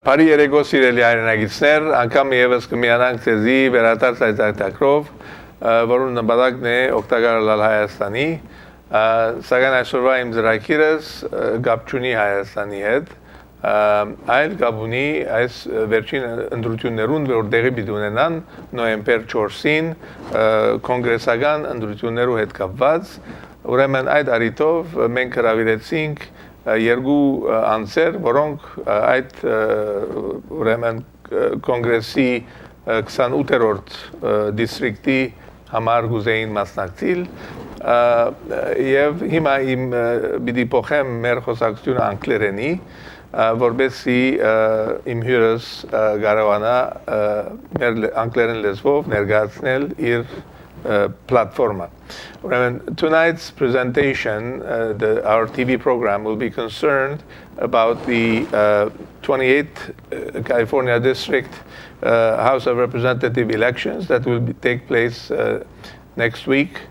Բարի երեկո սիրելի հայրենագիտներ, անգամ եւս կմիանանք ցեզի վերադարձ այս ակտակրով, որոնց նպատակն է օգտակարել Հայաստանի, սակայն այսօրվա իմ ծրագիրս կապ չունի Հայաստանի հետ, այլ կապ ունի այս վերջին ընտրություններուն, որ տեղի պիտի ունենան նոյեմբեր 4-ին կոնգրեսական ընտրություններու հետ կապված, ուրեմն այդ առիթով մենք հրավիրեցինք երկու անձեր, որոնք այդ ուրեմն կոնգրեսի 28-րդ դիստրիկտի համար գուզեին մասնակցել եւ հիմա իմ պիտի փոխեմ մեր խոսակցությունը անգլերենի, որբեսի իմ հյուրս կարողանա մեր անգլերեն լեզվով ներկայացնել իր platform. Tonight's presentation, our TV program, will be concerned about the 28th California District House of Representative elections that will take place next week,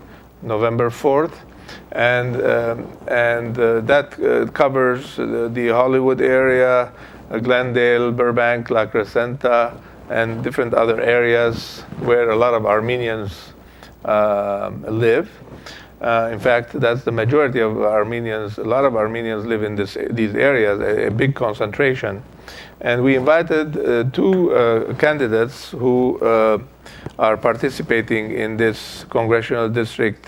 November 4th. And that covers the Hollywood area, Glendale, Burbank, La Crescenta, and different other areas where a lot of Armenians live. In fact, that's the majority of Armenians. A lot of Armenians live in these areas, a big concentration. And we invited two candidates who are participating in this congressional district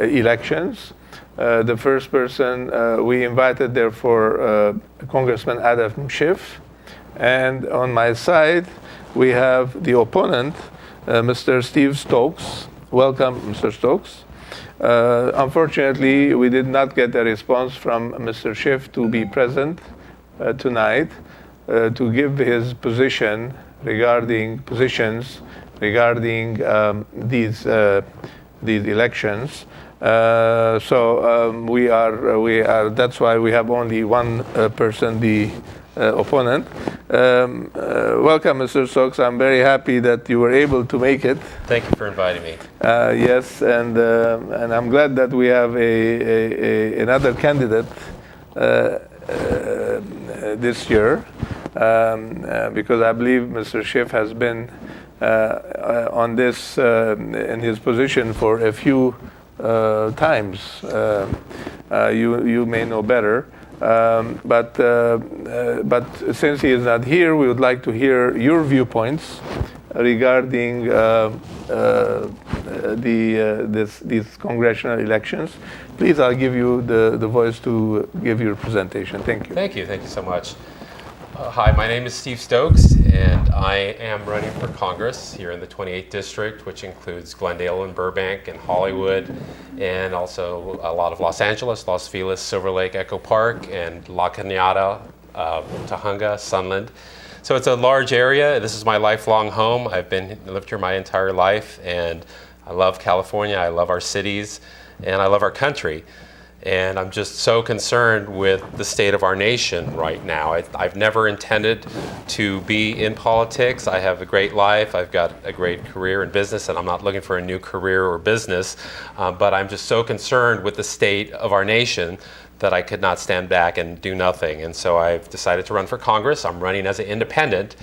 elections. The first person we invited, therefore, Congressman Adam Schiff. And on my side, we have the opponent, Mr. Steve Stokes. Welcome, Mr. Stokes. Unfortunately, we did not get a response from Mr. Schiff to be present tonight to give his positions regarding these elections. We are. That's why we have only one person, the opponent. Welcome, Mr. Stokes. I'm very happy that you were able to make it. Thank you for inviting me. Yes, and I'm glad that we have another candidate this year, because I believe Mr. Schiff has been on this in his position for a few times. You may know better. But since he is not here, we would like to hear your viewpoints regarding these congressional elections. Please, I'll give you the voice to give your presentation. Thank you. Thank you so much. Hi, my name is Steve Stokes, and I am running for Congress here in the 28th District, which includes Glendale and Burbank and Hollywood, and also a lot of Los Angeles, Los Feliz, Silver Lake, Echo Park, and La Cañada, Tahunga, Sunland. So it's a large area. This is my lifelong home. I've lived here my entire life, and I love California. I love our cities, and I love our country. And I'm just so concerned with the state of our nation right now. I've never intended to be in politics. I have a great life. I've got a great career in business, and I'm not looking for a new career or business. But I'm just so concerned with the state of our nation that I could not stand back and do nothing. And so I've decided to run for Congress. I'm running as an independent.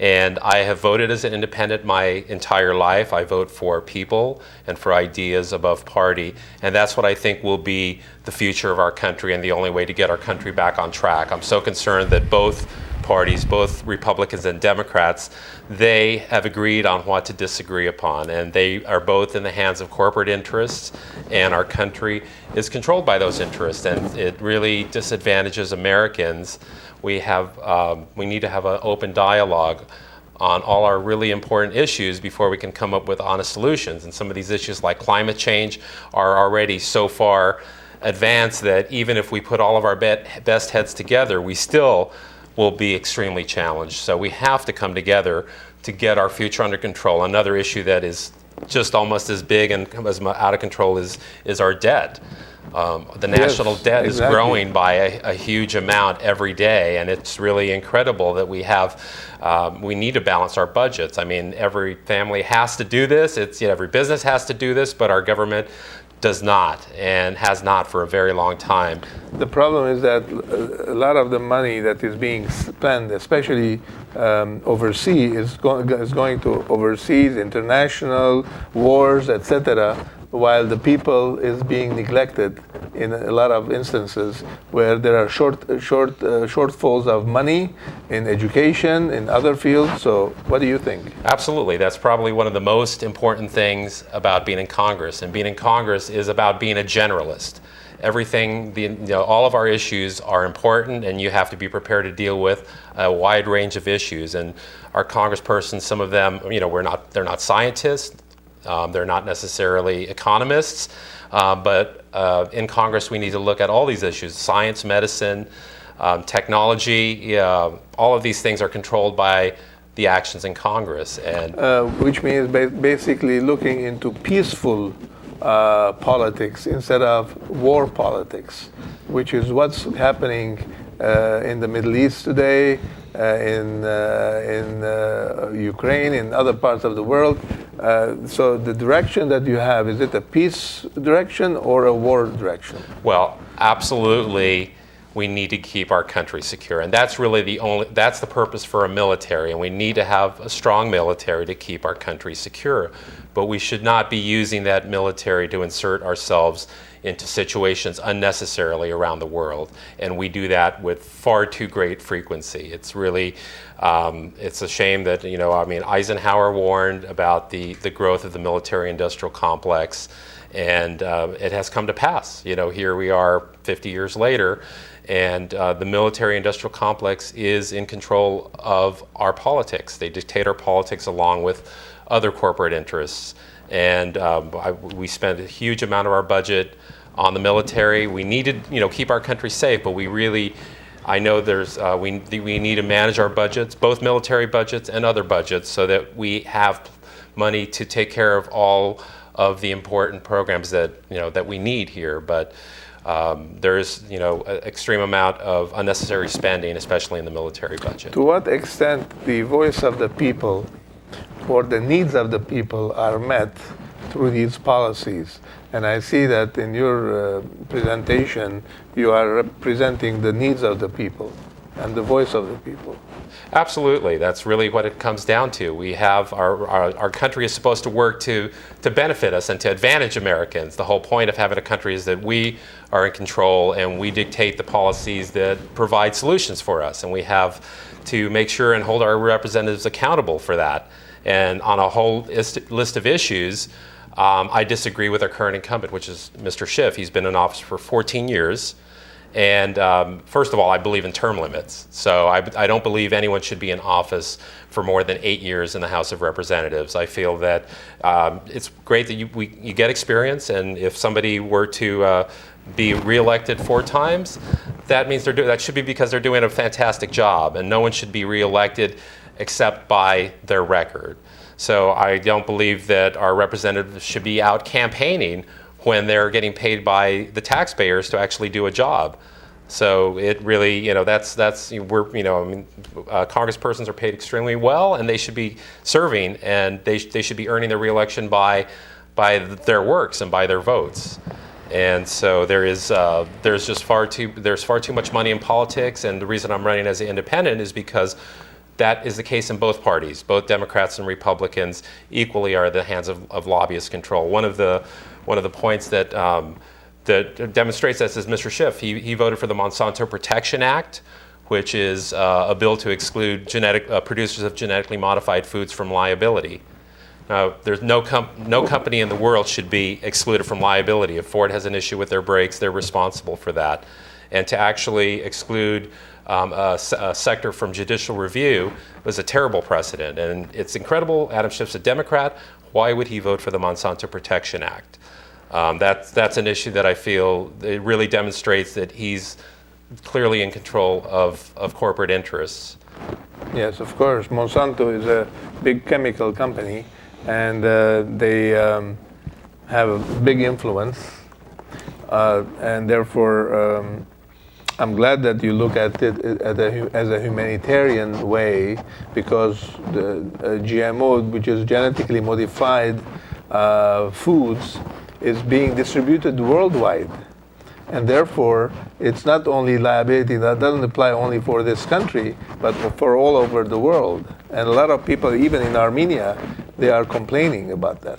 And I have voted as an independent my entire life. I vote for people and for ideas above party. And that's what I think will be the future of our country and the only way to get our country back on track. I'm so concerned that both parties, both Republicans and Democrats, they have agreed on what to disagree upon. And they are both in the hands of corporate interests, and our country is controlled by those interests. And it really disadvantages Americans. We need to have an open dialogue on all our really important issues before we can come up with honest solutions. And some of these issues like climate change are already so far advanced that even if we put all of our best heads together, we still will be extremely challenged. So we have to come together to get our future under control. Another issue that is just almost as big and as out of control is our debt. The national debt is growing by a huge amount every day, and it's really incredible that we need to balance our budgets. I mean, every family has to do this. Every business has to do this, but our government does not and has not for a very long time. The problem is that a lot of the money that is being spent, especially overseas, is going to overseas, international wars, etc., while the people is being neglected in a lot of instances where there are shortfalls of money in education, in other fields. So what do you think? Absolutely. That's probably one of the most important things about being in Congress. And being in Congress is about being a generalist. Everything, all of our issues are important, and you have to be prepared to deal with a wide range of issues. And our congresspersons, some of them, they're not scientists, they're not necessarily economists, but in Congress we need to look at all these issues: science, medicine, technology. All of these things are controlled by the actions in Congress, and which means basically looking into peaceful politics instead of war politics, which is what's happening in the Middle East today, in Ukraine, in other parts of the world. So the direction that you have, is it a peace direction or a war direction? Well, absolutely. We need to keep our country secure, and that's really that's the purpose for a military, and we need to have a strong military to keep our country secure. But we should not be using that military to insert ourselves into situations unnecessarily around the world, and we do that with far too great frequency. It's really, it's a shame that, Eisenhower warned about the growth of the military-industrial complex, and it has come to pass. Here we are 50 years later, and the military-industrial complex is in control of our politics. They dictate our politics along with other corporate interests. And we spend a huge amount of our budget on the military. We need to, keep our country safe, but I know we need to manage our budgets, both military budgets and other budgets, so that we have money to take care of all of the important programs that we need here. But there is, an extreme amount of unnecessary spending, especially in the military budget. To what extent the voice of the people or the needs of the people are met through these policies? And I see that in your presentation, you are representing the needs of the people and the voice of the people. Absolutely. That's really what it comes down to. We have our country is supposed to work to benefit us and to advantage Americans. The whole point of having a country is that we are in control and we dictate the policies that provide solutions for us. And we have to make sure and hold our representatives accountable for that. And on a whole list of issues, I disagree with our current incumbent, which is Mr. Schiff. He's been in office for 14 years. And first of all, I believe in term limits. So I don't believe anyone should be in office for more than 8 years in the House of Representatives. I feel that it's great that you get experience, and if somebody were to be reelected 4 times, that means that should be because they're doing a fantastic job, and no one should be reelected except by their record. So I don't believe that our representatives should be out campaigning when they're getting paid by the taxpayers to actually do a job. So it really, congresspersons are paid extremely well, and they should be serving, and they should be earning their reelection by their works and by their votes. And so there's far too much money in politics, and the reason I'm running as an independent is because that is the case in both parties. Both Democrats and Republicans equally are the hands of lobbyist control. One of the points that demonstrates this is Mr. Schiff. He voted for the Monsanto Protection Act, which is a bill to exclude producers of genetically modified foods from liability. Now, there's no company in the world should be excluded from liability. If Ford has an issue with their brakes, they're responsible for that. And to actually exclude a sector from judicial review was a terrible precedent. And it's incredible. Adam Schiff's a Democrat. Why would he vote for the Monsanto Protection Act? That's an issue that I feel it really demonstrates that he's clearly in control of corporate interests. Yes, of course. Monsanto is a big chemical company, and they have a big influence, and therefore I'm glad that you look at it as a humanitarian way, because the GMO, which is genetically modified foods, is being distributed worldwide. And therefore, it's not only liability that doesn't apply only for this country, but for all over the world. And a lot of people, even in Armenia, they are complaining about that.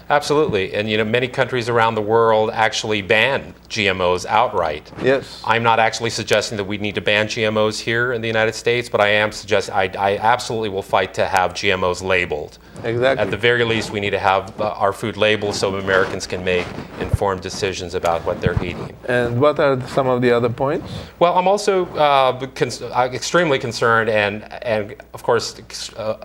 Absolutely, and many countries around the world actually ban GMOs outright. Yes. I'm not actually suggesting that we need to ban GMOs here in the United States, but I am suggesting I absolutely will fight to have GMOs labeled. Exactly. At the very least, we need to have our food labeled so Americans can make informed decisions about what they're eating. And what are some of the other points? Well, I'm also extremely concerned, and of course,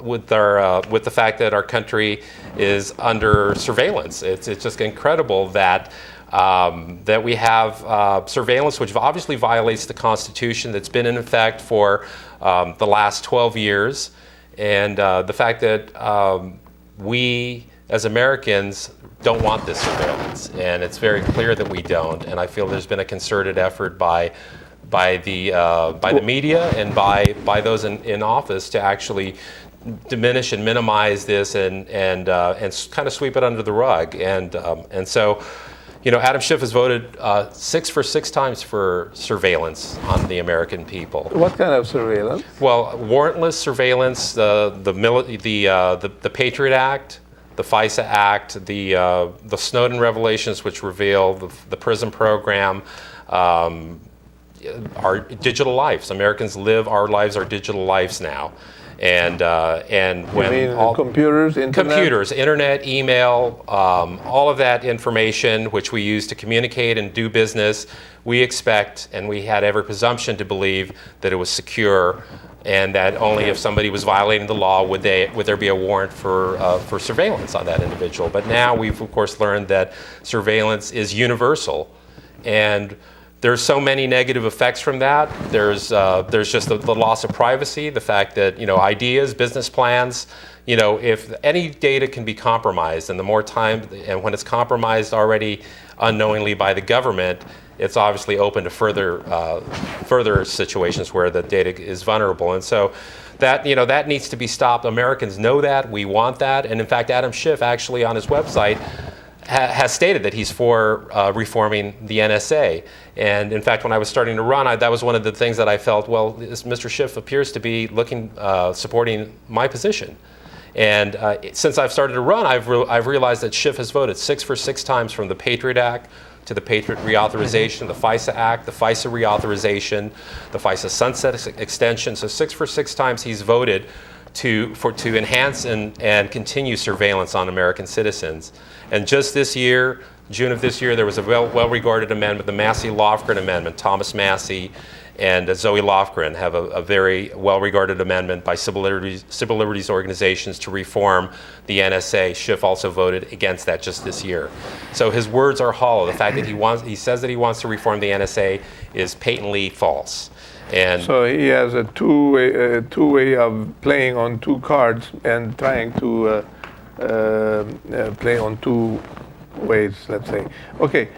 with the fact that our country is under surveillance. It's just incredible that that we have surveillance, which obviously violates the Constitution, that's been in effect for the last 12 years, and the fact that we, as Americans, don't want this surveillance, and it's very clear that we don't. And I feel there's been a concerted effort by the media and by those in office to actually diminish and minimize this and kind of sweep it under the rug. And so, Adam Schiff has voted 6 times for surveillance on the American people. What kind of surveillance? Well, warrantless surveillance, the Patriot Act, the FISA Act, the Snowden revelations, which reveal the prison program, our digital lives. Americans live our lives, our digital lives now. And when you mean computers, internet, email, all of that information which we use to communicate and do business, we expect, and we had every presumption to believe that it was secure, and that only if somebody was violating the law would there be a warrant for surveillance on that individual. But now we've of course learned that surveillance is universal, and there's so many negative effects from that. There's just the loss of privacy, the fact that ideas, business plans, if any data can be compromised, and the more time, and when it's compromised already unknowingly by the government, it's obviously open to further situations where the data is vulnerable. And so that needs to be stopped. Americans know that, we want that, and in fact, Adam Schiff actually on his website has stated that he's for reforming the NSA. And in fact, when I was starting to run, that was one of the things that I felt, well, Mr. Schiff appears to be supporting my position. And since I've started to run, I've realized that Schiff has voted 6 times from the Patriot Act to the Patriot Reauthorization, the FISA Act, the FISA Reauthorization, the FISA Sunset Extension. So 6 times he's voted to enhance and continue surveillance on American citizens. And just this year, June of this year, there was a well-regarded amendment, the Massey-Lofgren Amendment. Thomas Massey and Zoe Lofgren have a very well-regarded amendment by civil liberties organizations to reform the NSA. Schiff also voted against that just this year. So his words are hollow. The fact that he says that he wants to reform the NSA is patently false. And so he has a two-way of playing on two cards and trying to play on two ways, let's say. Okay,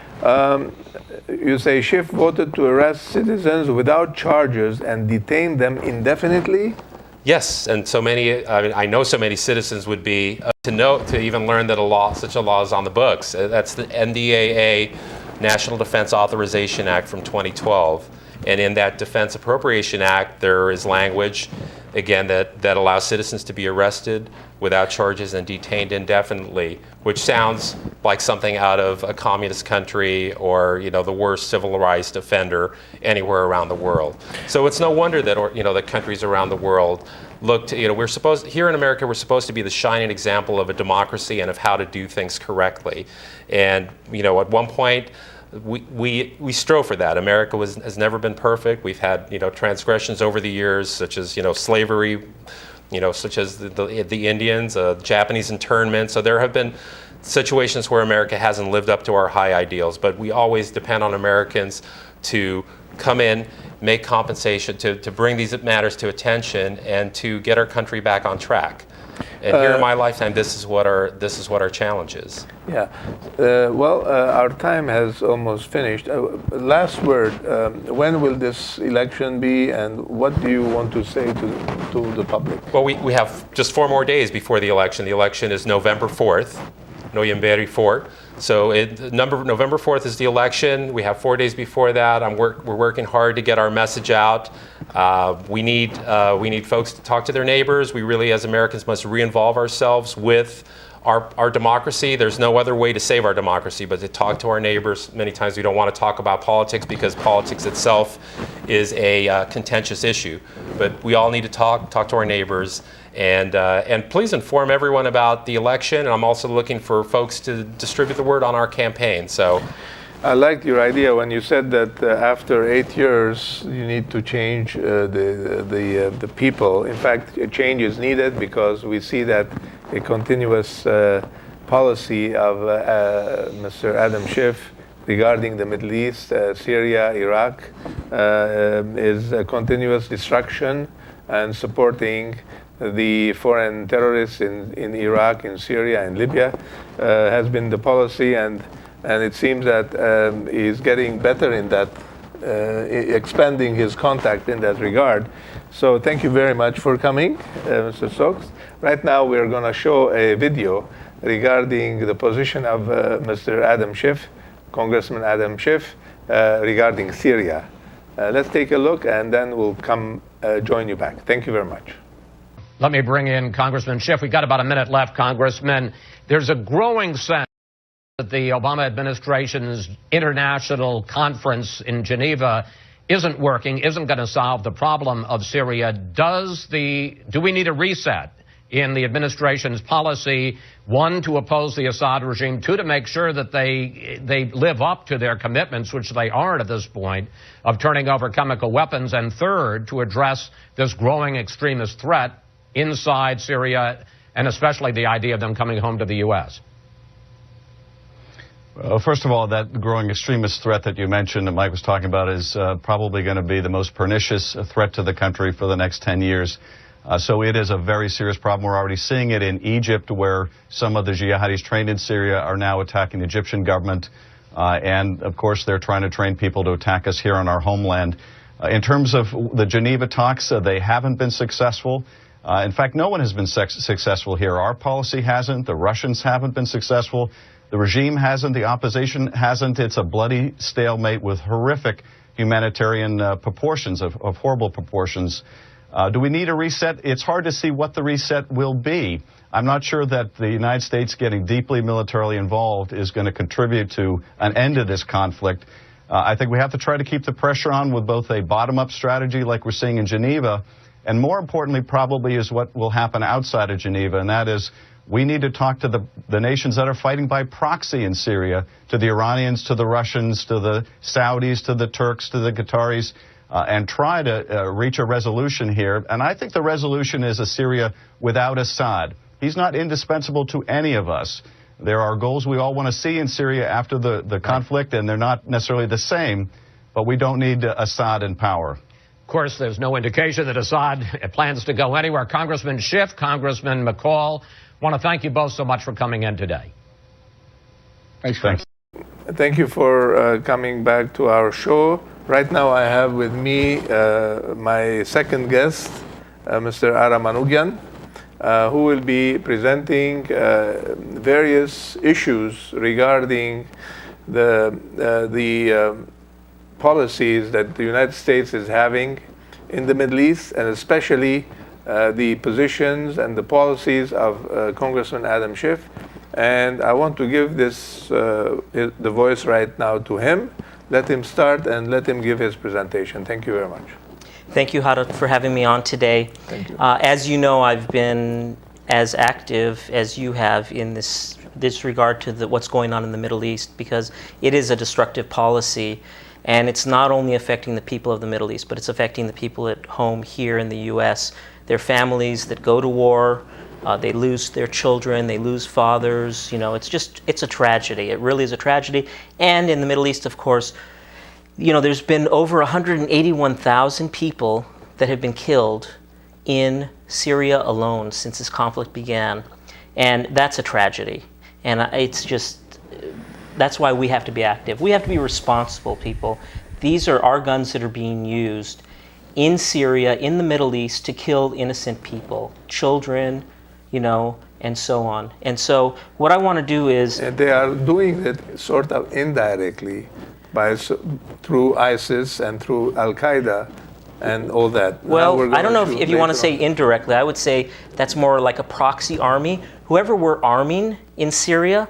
you say Schiff voted to arrest citizens without charges and detain them indefinitely? Yes, and I know so many citizens would be to even learn that such a law is on the books. That's the NDAA, National Defense Authorization Act from 2012. And in that Defense Appropriation Act, there is language, again, that allows citizens to be arrested without charges and detained indefinitely, which sounds like something out of a communist country or the worst civil rights offender anywhere around the world. So it's no wonder that that countries around the world look to here in America we're supposed to be the shining example of a democracy and of how to do things correctly. And at one point, we strove for that. America has never been perfect. We've had transgressions over the years, such as slavery, such as the Indians, Japanese internment. So there have been situations where America hasn't lived up to our high ideals, but we always depend on Americans to come in, make compensation, to bring these matters to attention, and to get our country back on track. And here in my lifetime, this is what our challenge is. Yeah. Our time has almost finished. Last word. When will this election be, and what do you want to say to the public? Well, we have just 4 more days before the election. The election is November 4th. Noyemberi 4. So November 4th is the election. We have 4 days before that. We're working hard to get our message out. We need folks to talk to their neighbors. We really, as Americans, must re-involve ourselves with our democracy. There's no other way to save our democracy but to talk to our neighbors. Many times we don't want to talk about politics because politics itself is a contentious issue. But we all need to talk to our neighbors. And please inform everyone about the election. And I'm also looking for folks to distribute the word on our campaign. So, I liked your idea when you said that after 8 years you need to change the people. In fact, a change is needed because we see that a continuous policy of Mr. Adam Schiff regarding the Middle East, Syria, Iraq, is a continuous destruction and supporting the foreign terrorists in Iraq, in Syria, and Libya has been the policy, and it seems that he's getting better in that, expanding his contact in that regard. So thank you very much for coming, Mr. Stokes. Right now we're going to show a video regarding the position of Mr. Adam Schiff, Congressman Adam Schiff, regarding Syria. Let's take a look and then we'll come join you back. Thank you very much. Let me bring in Congressman Schiff. We've got about a minute left, Congressman. There's a growing sense that the Obama administration's international conference in Geneva isn't working, isn't going to solve the problem of Syria. Do we need a reset in the administration's policy, one, to oppose the Assad regime, two, to make sure that they live up to their commitments, which they aren't at this point, of turning over chemical weapons, and third, to address this growing extremist threat inside Syria, and especially the idea of them coming home to the U.S.? Well, first of all, that growing extremist threat that you mentioned that Mike was talking about is probably going to be the most pernicious threat to the country for the next 10 years. So it is a very serious problem. We're already seeing it in Egypt, where some of the jihadis trained in Syria are now attacking the Egyptian government. And, of course, they're trying to train people to attack us here on our homeland. In terms of the Geneva talks, they haven't been successful. In fact, no one has been successful here. Our policy hasn't. The Russians haven't been successful. The regime hasn't. The opposition hasn't. It's a bloody stalemate with horrific humanitarian proportions, of horrible proportions. Do we need a reset? It's hard to see what the reset will be. I'm not sure that the United States getting deeply militarily involved is going to contribute to an end to this conflict. I think we have to try to keep the pressure on with both a bottom-up strategy like we're seeing in Geneva, and more importantly probably is what will happen outside of Geneva, and that is we need to talk to the nations that are fighting by proxy in Syria, to the Iranians, to the Russians, to the Saudis, to the Turks, to the Qataris, and try to reach a resolution here. And I think the resolution is a Syria without Assad. He's not indispensable to any of us. There are goals we all want to see in Syria after the conflict, and they're not necessarily the same, but we don't need Assad in power. Of course, there's no indication that Assad plans to go anywhere. Congressman Schiff, Congressman McCall, I want to thank you both so much for coming in today. Thanks. Thank you for coming back to our show. Right now I have with me my second guest, Mr. Ara Manugyan, who will be presenting various issues regarding the policies that the United States is having in the Middle East, and especially the positions and the policies of Congressman Adam Schiff. And I want to give the voice right now to him. Let him start and let him give his presentation. Thank you very much. Thank you, Hada, for having me on today. Thank you. As you know, I've been as active as you have in this regard to what's going on in the Middle East, because it is a destructive policy. And it's not only affecting the people of the Middle East, but it's affecting the people at home here in the U.S. Their families that go to war, they lose their children, they lose fathers. You know, it's a tragedy. It really is a tragedy. And in the Middle East, of course, you know, there's been over 181,000 people that have been killed in Syria alone since this conflict began. And that's a tragedy. And that's why we have to be active. We have to be responsible people. These are our guns that are being used in Syria, in the Middle East, to kill innocent people, children, you know, and so on. And so what I want to do is... And they are doing it sort of indirectly through ISIS and through Al-Qaeda and all that. Well, I don't know if you want to say indirectly. I would say that's more like a proxy army. Whoever we're arming in Syria,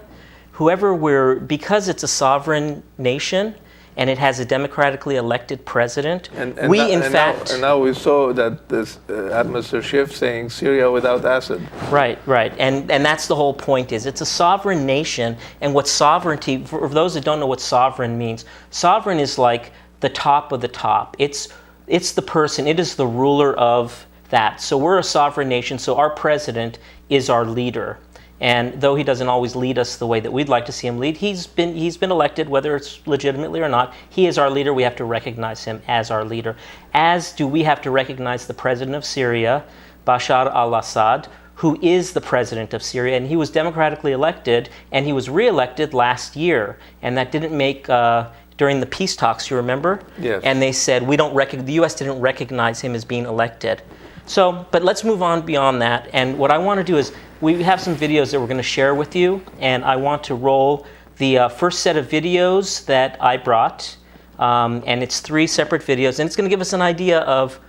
because it's a sovereign nation and it has a democratically elected president, and now we saw that this Mr. Schiff saying Syria without Assad. Right, and that's the whole point. Is it's a sovereign nation, and what sovereignty, for those that don't know what sovereign means, sovereign is like the top of the top. It's the person. It is the ruler of that. So we're a sovereign nation. So our president is our leader. And though he doesn't always lead us the way that we'd like to see him lead, he's been elected, whether it's legitimately or not. He is our leader. We have to recognize him as our leader. As do we have to recognize the president of Syria, Bashar al-Assad, who is the president of Syria. And he was democratically elected, and he was re-elected last year. And that didn't make... during the peace talks, you remember? Yes. And they said, the U.S. didn't recognize him as being elected. So, but let's move on beyond that. And what I want to do is, we have some videos that we're going to share with you, and I want to roll the first set of videos that I brought, and it's 3 separate videos, and it's going to give us an idea of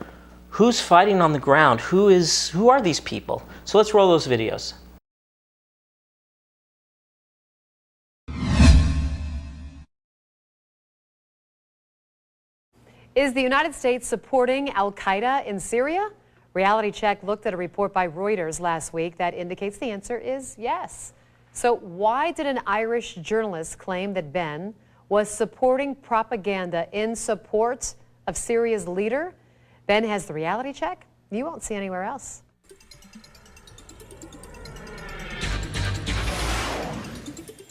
who's fighting on the ground, who are these people. So let's roll those videos. Is the United States supporting Al-Qaeda in Syria? Reality Check looked at a report by Reuters last week that indicates the answer is yes. So why did an Irish journalist claim that Ben was supporting propaganda in support of Syria's leader? Ben has the Reality Check you won't see anywhere else.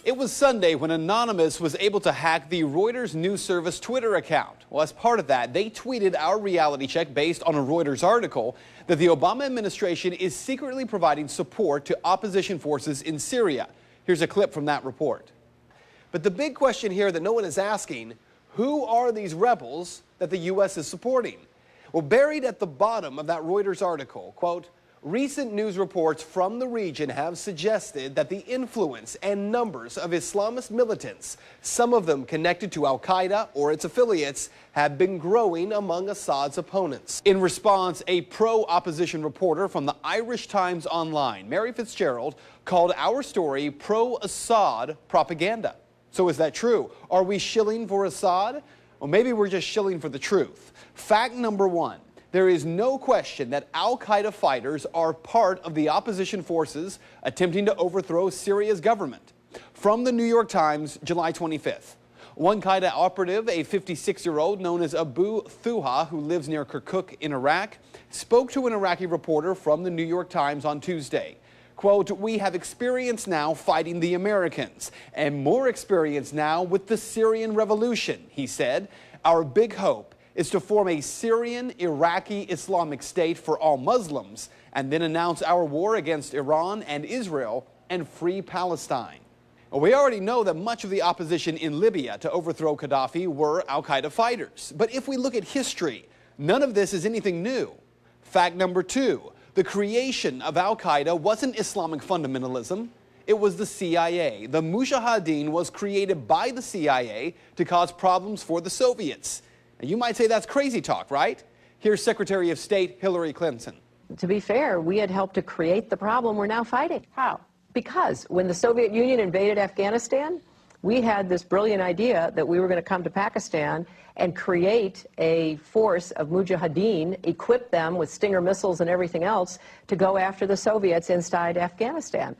It was Sunday when Anonymous was able to hack the Reuters news service Twitter account. Well, as part of that, they tweeted our Reality Check based on a Reuters article that the Obama administration is secretly providing support to opposition forces in Syria. Here's a clip from that report. But the big question here that no one is asking, who are these rebels that the U.S. is supporting? Well, buried at the bottom of that Reuters article, quote, recent news reports from the region have suggested that the influence and numbers of Islamist militants, some of them connected to Al-Qaeda or its affiliates, have been growing among Assad's opponents. In response, a pro-opposition reporter from the Irish Times Online, Mary Fitzgerald, called our story pro-Assad propaganda. So is that true? Are we shilling for Assad? Or maybe we're just shilling for the truth. Fact number 1. There is no question that Al-Qaeda fighters are part of the opposition forces attempting to overthrow Syria's government. From the New York Times, July 25th. One Qaeda operative, a 56-year-old known as Abu Thuha, who lives near Kirkuk in Iraq, spoke to an Iraqi reporter from the New York Times on Tuesday. Quote, we have experience now fighting the Americans and more experience now with the Syrian revolution, he said. Our big hope is to form a Syrian Iraqi Islamic State for all Muslims and then announce our war against Iran and Israel and free Palestine. Well, we already know that much of the opposition in Libya to overthrow Gaddafi were Al-Qaeda fighters. But if we look at history, none of this is anything new. Fact number 2, the creation of Al-Qaeda wasn't Islamic fundamentalism. It was the CIA. The Mujahideen was created by the CIA to cause problems for the Soviets. And you might say that's crazy talk, right? Here's Secretary of State Hillary Clinton. To be fair, we had helped to create the problem we're now fighting. How? Because when the Soviet Union invaded Afghanistan, we had this brilliant idea that we were going to come to Pakistan and create a force of Mujahideen, equip them with Stinger missiles and everything else to go after the Soviets inside Afghanistan.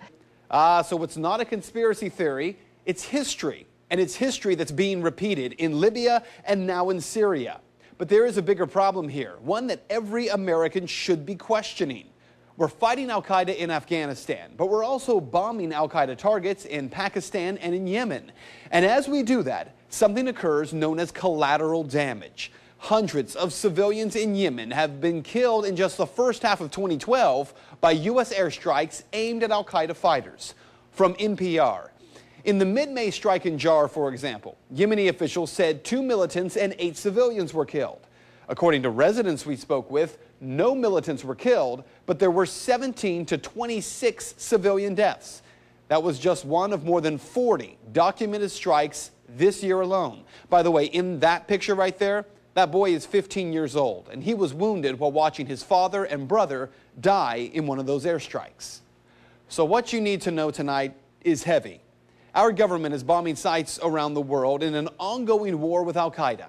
So it's not a conspiracy theory, it's history. And it's history that's being repeated in Libya and now in Syria. But there is a bigger problem here, one that every American should be questioning. We're fighting Al-Qaeda in Afghanistan, but we're also bombing Al-Qaeda targets in Pakistan and in Yemen. And as we do that, something occurs known as collateral damage. Hundreds of civilians in Yemen have been killed in just the first half of 2012 by U.S. airstrikes aimed at Al-Qaeda fighters. From NPR. In the mid-May strike in Jar, for example, Yemeni officials said 2 militants and 8 civilians were killed. According to residents we spoke with, no militants were killed, but there were 17 to 26 civilian deaths. That was just one of more than 40 documented strikes this year alone. By the way, in that picture right there, that boy is 15 years old, and he was wounded while watching his father and brother die in one of those airstrikes. So what you need to know tonight is heavy. Our government is bombing sites around the world in an ongoing war with al-Qaeda.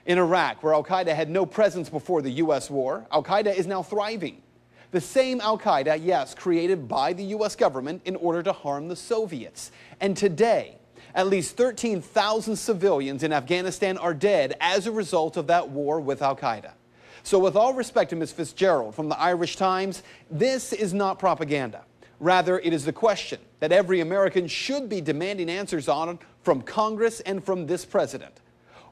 In Iraq, where al-Qaeda had no presence before the U.S. war, al-Qaeda is now thriving. The same al-Qaeda, yes, created by the U.S. government in order to harm the Soviets. And today, at least 13,000 civilians in Afghanistan are dead as a result of that war with al-Qaeda. So with all respect to Ms. Fitzgerald from the Irish Times, this is not propaganda. Rather, it is the question that every American should be demanding answers on from Congress and from this president.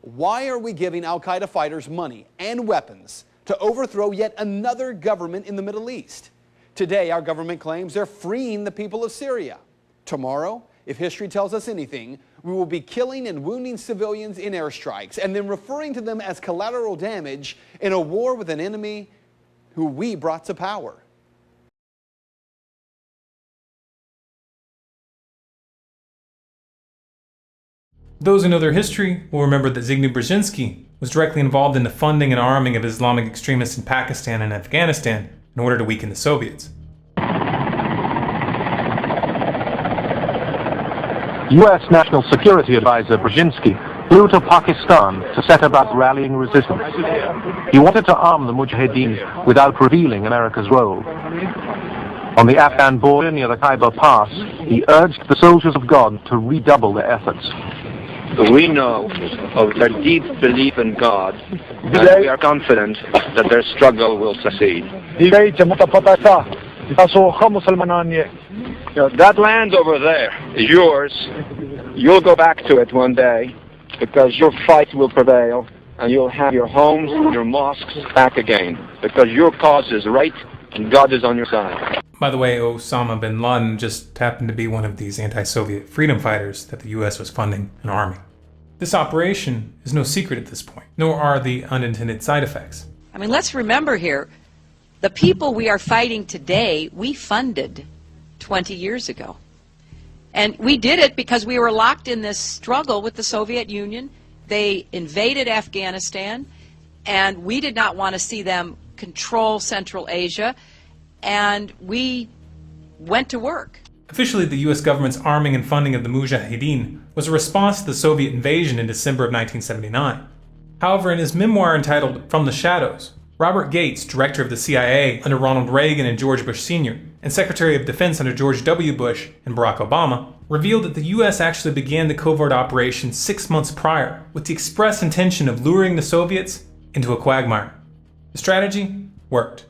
Why are we giving al-Qaeda fighters money and weapons to overthrow yet another government in the Middle East? Today, our government claims they're freeing the people of Syria. Tomorrow, if history tells us anything, we will be killing and wounding civilians in airstrikes and then referring to them as collateral damage in a war with an enemy who we brought to power. Those who know their history will remember that Zbigniew Brzezinski was directly involved in the funding and arming of Islamic extremists in Pakistan and Afghanistan in order to weaken the Soviets. U.S. National Security Advisor Brzezinski flew to Pakistan to set about rallying resistance. He wanted to arm the Mujahideen without revealing America's role. On the Afghan border near the Khyber Pass, he urged the soldiers of God to redouble their efforts. We know of their deep belief in God, and we are confident that their struggle will succeed. That land over there is yours. You'll go back to it one day, because your fight will prevail, and you'll have your homes, your mosques back again, because your cause is right, and God is on your side. By the way, Osama bin Laden just happened to be one of these anti-Soviet freedom fighters that the U.S. was funding and arming. This operation is no secret at this point, nor are the unintended side effects. I mean, let's remember here, the people we are fighting today, we funded 20 years ago. And we did it because we were locked in this struggle with the Soviet Union. They invaded Afghanistan, and we did not want to see them control Central Asia, and we went to work. Officially, the U.S. government's arming and funding of the Mujahideen was a response to the Soviet invasion in December of 1979. However, in his memoir entitled From the Shadows, Robert Gates, director of the CIA under Ronald Reagan and George Bush Sr., and Secretary of Defense under George W. Bush and Barack Obama, revealed that the U.S. actually began the covert operation 6 months prior with the express intention of luring the Soviets into a quagmire. The strategy worked.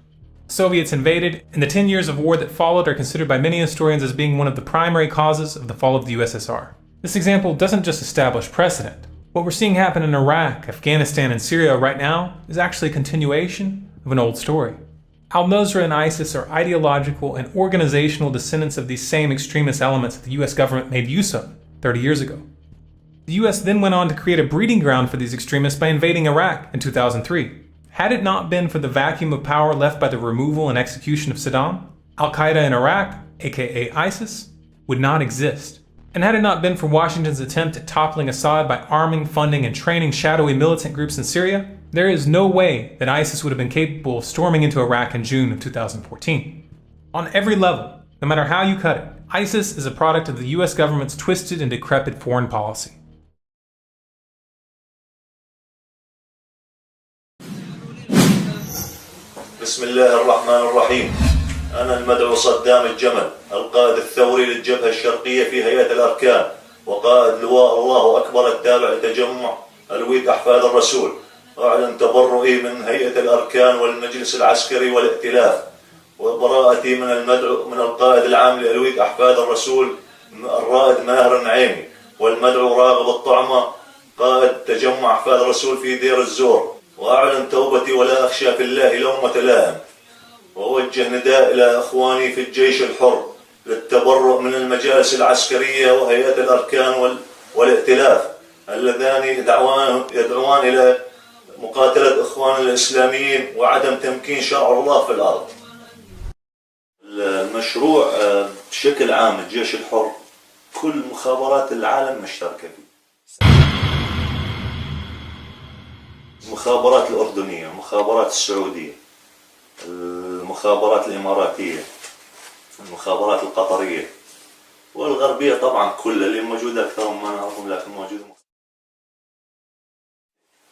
The Soviets invaded, and the 10 years of war that followed are considered by many historians as being one of the primary causes of the fall of the USSR. This example doesn't just establish precedent. What we're seeing happen in Iraq, Afghanistan, and Syria right now is actually a continuation of an old story. Al-Nusra and ISIS are ideological and organizational descendants of these same extremist elements that the US government made use of 30 years ago. The US then went on to create a breeding ground for these extremists by invading Iraq in 2003. Had it not been for the vacuum of power left by the removal and execution of Saddam, Al-Qaeda in Iraq, aka ISIS, would not exist. And had it not been for Washington's attempt at toppling Assad by arming, funding, and training shadowy militant groups in Syria, there is no way that ISIS would have been capable of storming into Iraq in June of 2014. On every level, no matter how you cut it, ISIS is a product of the US government's twisted and decrepit foreign policy. بسم الله الرحمن الرحيم. أنا المدعو صدام الجمل، القائد الثوري للجبهة الشرقية في هيئة الأركان، وقائد لواء الله أكبر التابع لتجمع الويد أحفاد الرسول. أعلن تبرئي من هيئة الأركان والمجلس العسكري والائتلاف، وبراءتي من القائد العام لألويد أحفاد الرسول الرائد ماهر النعيمي، والمدعو راغب الطعمة قائد تجمع أحفاد الرسول في دير الزور. وأعلن توبتي ولا أخشى في الله لومة لائم، وأوجه نداء إلى أخواني في الجيش الحر للتبرؤ من المجالس العسكرية وهيئة الأركان والائتلاف اللذان يدعوان إلى مقاتلة إخوان الإسلاميين وعدم تمكين شرع الله في الأرض. المشروع بشكل عام الجيش الحر كل مخابرات العالم مشتركة فيه. المخابرات الأردنية، المخابرات السعودية، المخابرات الإماراتية، المخابرات القطرية والغربية طبعا كلها اللي موجودة أكثرهم ما نعرفهم لكن موجودة.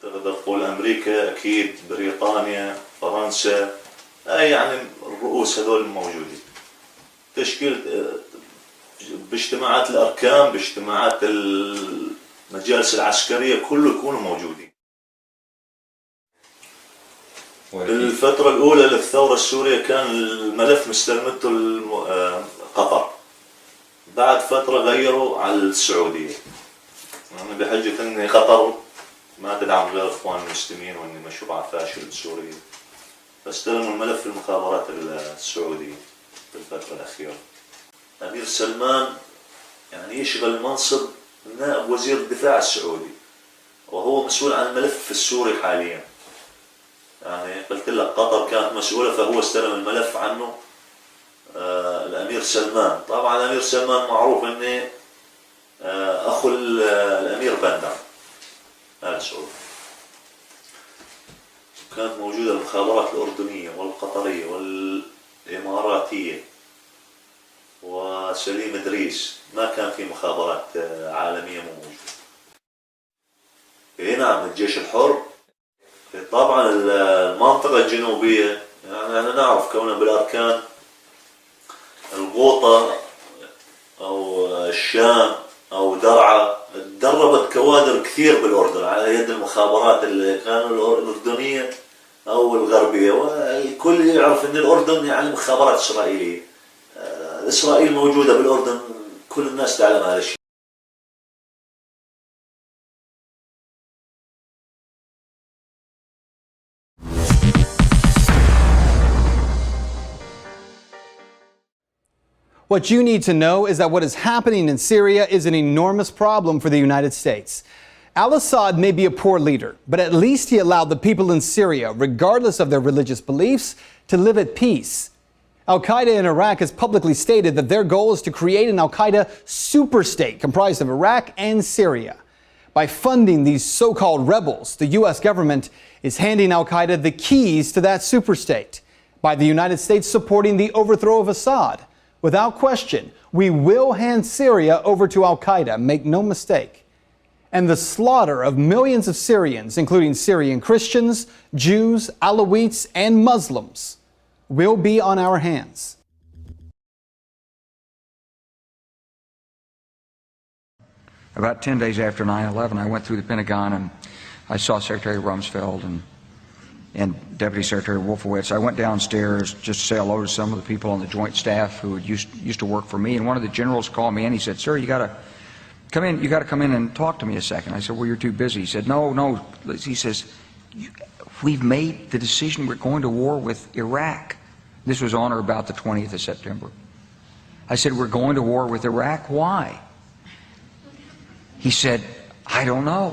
تقدر تقول أمريكا أكيد، بريطانيا، فرنسا، يعني الرؤوس هذول موجودين. تشكيل باجتماعات الأركان، باجتماعات المجالس العسكرية كله يكونوا موجودين. بالفترة الأولى للثورة السورية كان الملف مستلمته قطر، بعد فترة غيروا على السعودية يعني بحجة أن قطر ما تدعم غير إخوان المسلمين وأن مشروع فاشل سوري، فاستلموا الملف المخابرات السعودية في الفترة الأخيرة. أمير سلمان يعني يشغل منصب نائب وزير الدفاع السعودي وهو مسؤول عن الملف السوري حاليا. يعني قلت لك قطر كانت مسؤولة فهو استلم الملف عنه الأمير سلمان. طبعا الأمير سلمان معروف أنه أخو الأمير بندر آل سعود. كانت موجودة المخابرات الأردنية والقطرية والإماراتية وسليم إدريس، ما كان في مخابرات عالمية موجودة. نعم الجيش الحر. طبعا المنطقة الجنوبية يعني أنا نعرف كونها بالأركان الغوطة أو الشام أو درعا، تدربت كوادر كثير بالأردن على يد المخابرات اللي كانوا الأردنية أو الغربية، والكل يعرف أن الأردن يعني مخابرات إسرائيلية. إسرائيل موجودة بالأردن، كل الناس تعلم هذا الشيء. What you need to know is that what is happening in Syria is an enormous problem for the United States. Al-Assad may be a poor leader, but at least he allowed the people in Syria, regardless of their religious beliefs, to live at peace. Al-Qaeda in Iraq has publicly stated that their goal is to create an Al-Qaeda superstate comprised of Iraq and Syria. By funding these so-called rebels, the U.S. government is handing Al-Qaeda the keys to that superstate. By the United States supporting the overthrow of Assad, without question, we will hand Syria over to Al-Qaeda, make no mistake. And the slaughter of millions of Syrians, including Syrian Christians, Jews, Alawites, and Muslims, will be on our hands. About 10 days after 9/11, I went through the Pentagon and I saw Secretary Rumsfeld and Deputy Secretary Wolfowitz. I went downstairs just to say hello to some of the people on the Joint Staff who had used to work for me, and one of the generals called me in. He said, "Sir, you got to come in. You got to come in and talk to me a second." I said, "Well, you're too busy." He said, "No." He says, "We've made the decision. We're going to war with Iraq." This was on or about the 20th of September. I said, "We're going to war with Iraq. Why?" He said, "I don't know."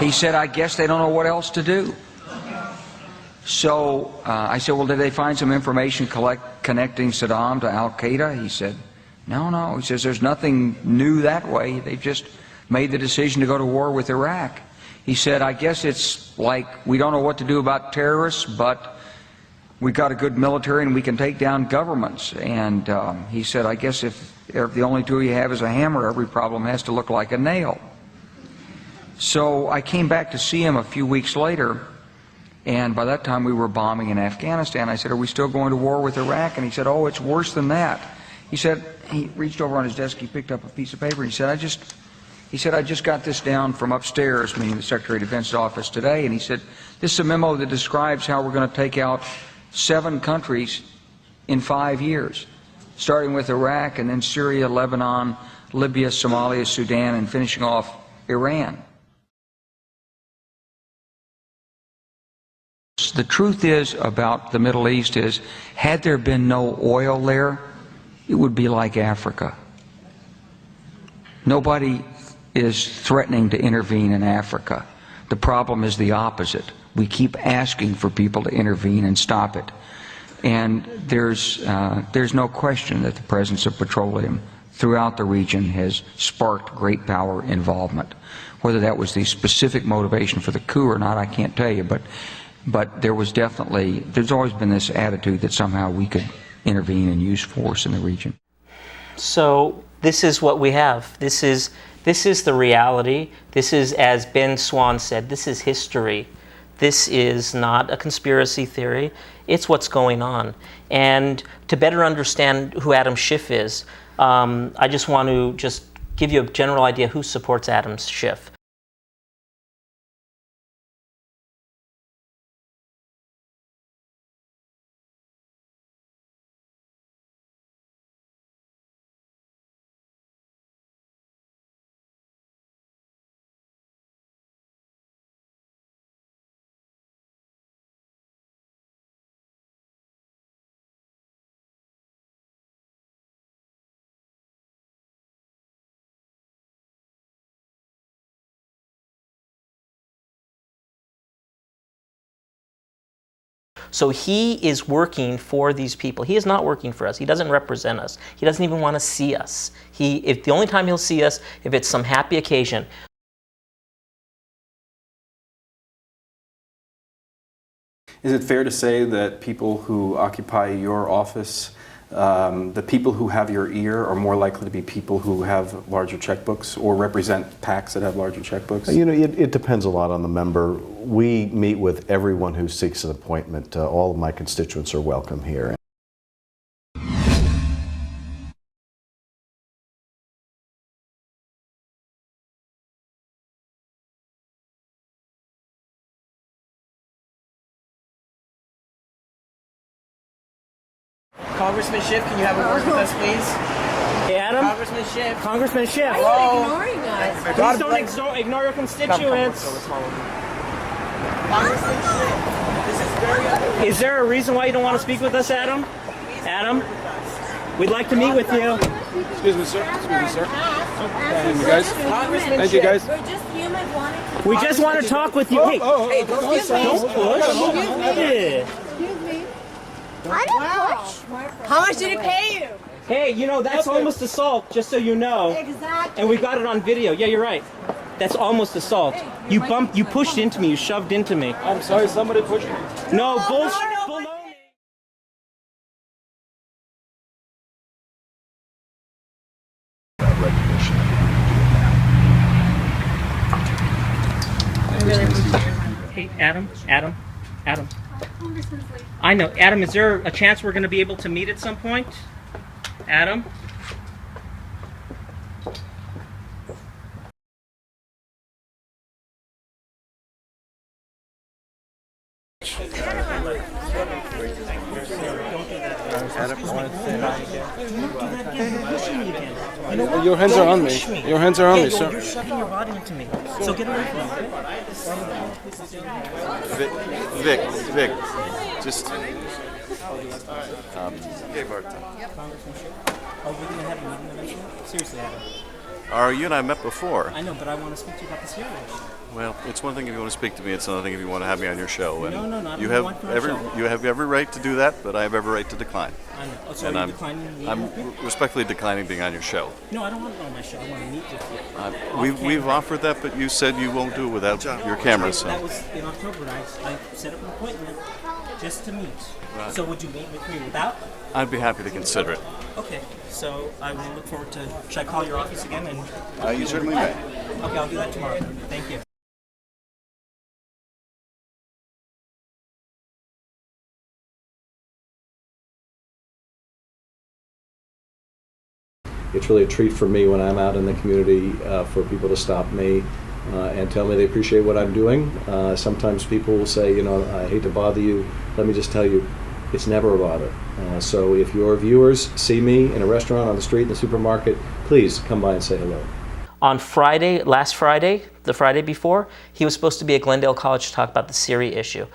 He said, "I guess they don't know what else to do." So I said, "Well, did they find some information connecting Saddam to Al-Qaeda?" He said, No. He says, "There's nothing new that way. They've just made the decision to go to war with Iraq." He said, "I guess it's like we don't know what to do about terrorists, but we've got a good military and we can take down governments." And he said, "I guess if the only tool you have is a hammer, every problem has to look like a nail." So I came back to see him a few weeks later, and by that time we were bombing in Afghanistan. I said, "Are we still going to war with Iraq?" And he said, "Oh, it's worse than that." He said, he reached over on his desk, he picked up a piece of paper, and he said, I just got this down from upstairs," meaning the Secretary of Defense's office today, and he said, "This is a memo that describes how we're going to take out 7 countries in 5 years, starting with Iraq and then Syria, Lebanon, Libya, Somalia, Sudan, and finishing off Iran." The truth is about the Middle East is, had there been no oil there, it would be like Africa. Nobody is threatening to intervene in Africa. The problem is the opposite. We keep asking for people to intervene and stop it. And there's no question that the presence of petroleum throughout the region has sparked great power involvement. Whether that was the specific motivation for the coup or not, I can't tell you, but there's always been this attitude that somehow we could intervene and use force in the region. So this is what we have. This is the reality. This is, as Ben Swan said, this is history. This is not a conspiracy theory. It's what's going on. And to better understand who Adam Schiff is, I just want to give you a general idea who supports Adam Schiff. So he is working for these people. He is not working for us. He doesn't represent us. He doesn't even want to see us. If the only time he'll see us, if it's some happy occasion. Is it fair to say that people who occupy your office, the people who have your ear, are more likely to be people who have larger checkbooks or represent PACs that have larger checkbooks? You know, it depends a lot on the member. We meet with everyone who seeks an appointment. All of my constituents are welcome here. Congressman Schiff, can you have a word with us, please? Hey, Adam. Congressman Schiff. Congressman Schiff. Why are you ignoring us? Please don't ignore your constituents. Congressman Schiff, this is very unfair. Is there a reason why you don't want to speak with us, Adam? Adam, we'd like to meet with you. Excuse me, sir. Excuse me, sir. Thank you, guys. Thank you, guys. We're just humans wanting to. We just want to talk with you. Hey, hey, don't push. Don't push. Excuse me. I didn't push. How much did it pay you? Hey, you know, that's almost assault, just so you know. Exactly. And we got it on video. Yeah, you're right. That's almost assault. Hey, you pushed into me, you shoved into me. I'm sorry, somebody pushed me. No, bullshit. Hey, Adam. I know. Adam, is there a chance we're going to be able to meet at some point? Adam? Your hands are on me. Your hands are on me, sir. You're shoving your body into me. So get away from me. Vic, just... Are we going to have a meeting eventually? Seriously, Adam. You and I met before. I know, but I want to speak to you about the Syrian issue. Well, it's one thing if you want to speak to me, it's another thing if you want to have me on your show. And No, I you don't have want you on the show. you have every right to do that, but I have every right to decline. I know. Oh, so and are you declining me? I'm respectfully declining being on your show. No, I don't want it on my show. I want to meet with you. We've offered that, but you said you won't do it without your camera. So. That was in October. I set up an appointment just to meet. Right. So would you meet with me without? I'd be happy to consider it. Okay, so I will look forward to. Should I call your office again? And You certainly may. Okay, I'll do that tomorrow. Thank you. It's really a treat for me when I'm out in the community for people to stop me and tell me they appreciate what I'm doing. Sometimes people will say, you know, I hate to bother you. Let me just tell you, it's never a bother. So if your viewers see me in a restaurant, on the street, in the supermarket, please come by and say hello. On Friday, last Friday, the Friday before, he was supposed to be at Glendale College to talk about the Syria issue.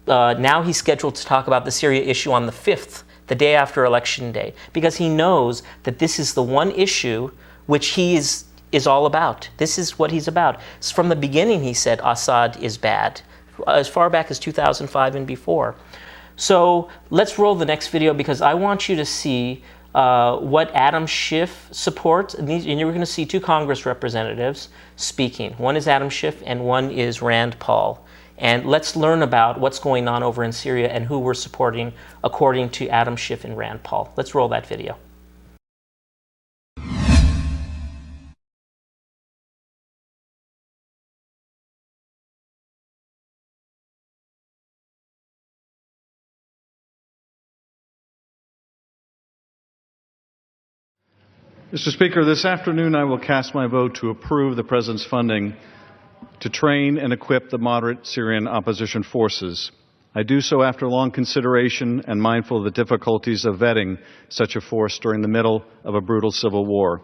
Now he's scheduled to talk about the Syria issue on the 5th, the day after Election Day, because he knows that this is the one issue which he is is all about. This is what he's about. From the beginning, he said Assad is bad, as far back as 2005 and before. So let's roll the next video, because I want you to see what Adam Schiff supports. And you're going to see two Congress representatives speaking. One is Adam Schiff and one is Rand Paul. And let's learn about what's going on over in Syria and who we're supporting according to Adam Schiff and Rand Paul. Let's roll that video. Mr. Speaker, this afternoon I will cast my vote to approve the President's funding to train and equip the moderate Syrian opposition forces. I do so after long consideration and mindful of the difficulties of vetting such a force during the middle of a brutal civil war.